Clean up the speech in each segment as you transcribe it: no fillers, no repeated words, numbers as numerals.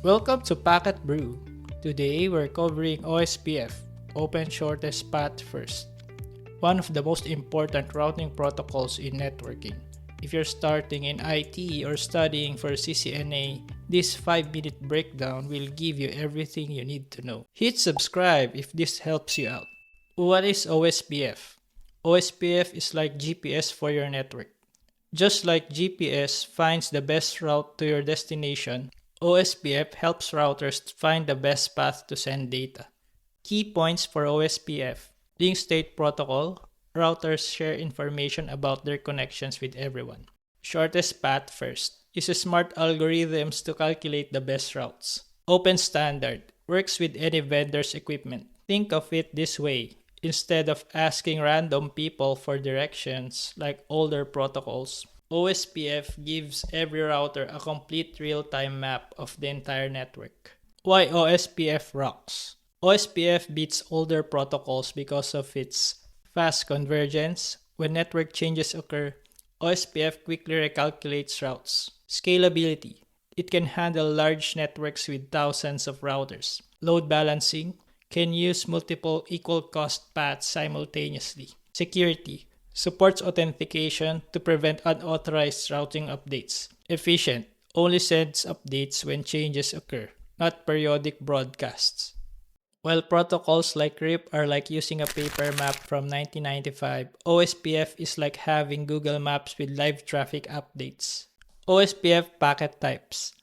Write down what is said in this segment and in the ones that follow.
Welcome to Packet Brew. Today we're covering OSPF, Open Shortest Path First, one of the most important routing protocols in networking. If you're starting in IT or studying for CCNA, this 5-minute breakdown will give you everything you need to know. Hit subscribe if this helps you out. What is OSPF? OSPF is like GPS for your network. Just like GPS finds the best route to your destination, OSPF helps routers find the best path to send data. Key points for OSPF: link state protocol. Routers share information about their connections with everyone. Shortest path first. Uses smart algorithms to calculate the best routes. Open standard. Works with any vendor's equipment. Think of it this way. Instead of asking random people for directions like older protocols, OSPF gives every router a complete real-time map of the entire network. Why OSPF rocks? OSPF beats older protocols because of its fast convergence. When network changes occur, OSPF quickly recalculates routes. Scalability. It can handle large networks with thousands of routers. Load balancing. Can use multiple equal cost paths simultaneously. Security. Supports authentication to prevent unauthorized routing updates. Efficient. Only sends updates when changes occur, not periodic broadcasts. While protocols like RIP are like using a paper map from 1995, OSPF is like having Google Maps with live traffic updates. OSPF packet types.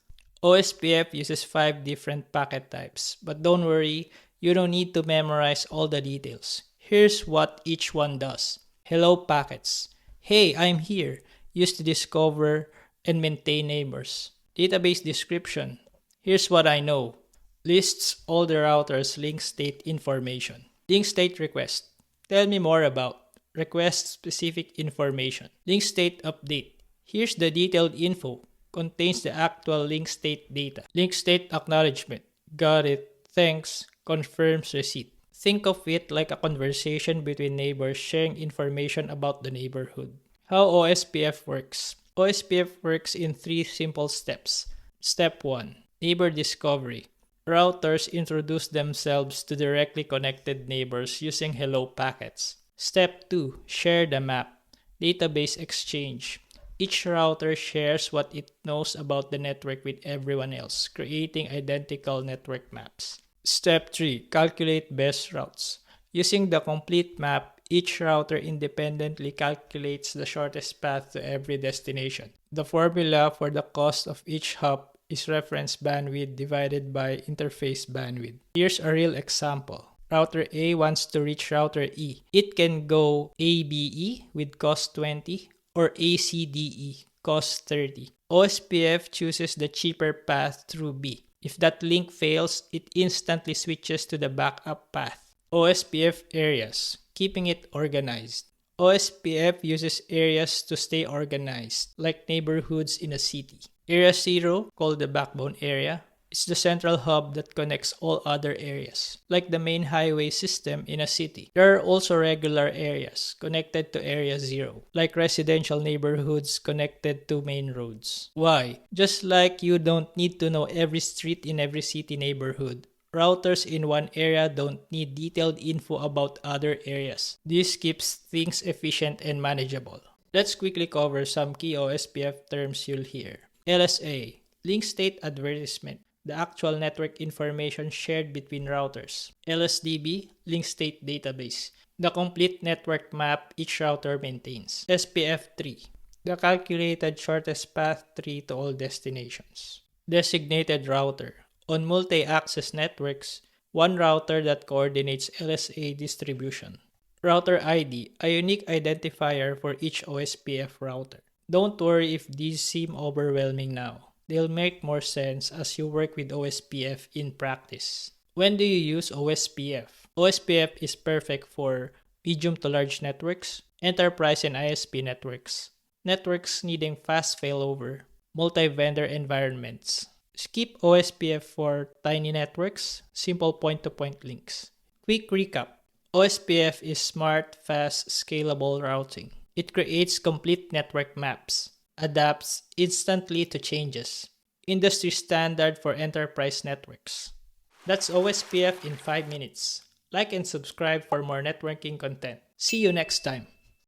OSPF uses 5 different packet types, but don't worry, you don't need to memorize all the details. Here's what each one does. Hello packets. Hey, I'm here. Used to discover and maintain neighbors. Database description. Here's what I know. Lists all the router's link state information. Link state request. Tell me more about. Request specific information. Link state update. Here's the detailed info. Contains the actual link state data. Link state acknowledgement. Got it. Thanks. Confirms receipt. Think of it like a conversation between neighbors sharing information about the neighborhood. How OSPF works. OSPF works in 3 simple steps. Step 1. Neighbor discovery. Routers introduce themselves to directly connected neighbors using hello packets. Step 2. Share the map. Database exchange. Each router shares what it knows about the network with everyone else, creating identical network maps. Step 3. Calculate best routes. Using the complete map, each router independently calculates the shortest path to every destination. The formula for the cost of each hop is reference bandwidth divided by interface bandwidth. Here's a real example. Router A wants to reach router E. It can go ABE with cost 20 or ACDE cost 30. OSPF chooses the cheaper path through B. If that link fails, it instantly switches to the backup path. OSPF areas, keeping it organized. OSPF uses areas to stay organized, like neighborhoods in a city. Area 0, called the backbone area, is the central hub that connects all other areas, like the main highway system in a city. There are also regular areas connected to Area 0, like residential neighborhoods connected to main roads. Why? Just like you don't need to know every street in every city neighborhood, routers in one area don't need detailed info about other areas. This keeps things efficient and manageable. Let's quickly cover some key OSPF terms you'll hear. LSA, link state advertisement, the actual network information shared between routers. LSDB, link state database, the complete network map each router maintains. SPF3, the calculated shortest path tree to all destinations. Designated router, on multi-access networks, one router that coordinates LSA distribution. Router ID, a unique identifier for each OSPF router. Don't worry if these seem overwhelming now. They'll make more sense as you work with OSPF in practice. When do you use OSPF? OSPF is perfect for medium to large networks, enterprise and ISP networks, networks needing fast failover, multi-vendor environments. Skip OSPF for tiny networks, simple point-to-point links. Quick recap. OSPF is smart, fast, scalable routing. It creates complete network maps, adapts instantly to changes, industry standard for enterprise networks. That's OSPF in 5 minutes. Like and subscribe for more networking content. See you next time.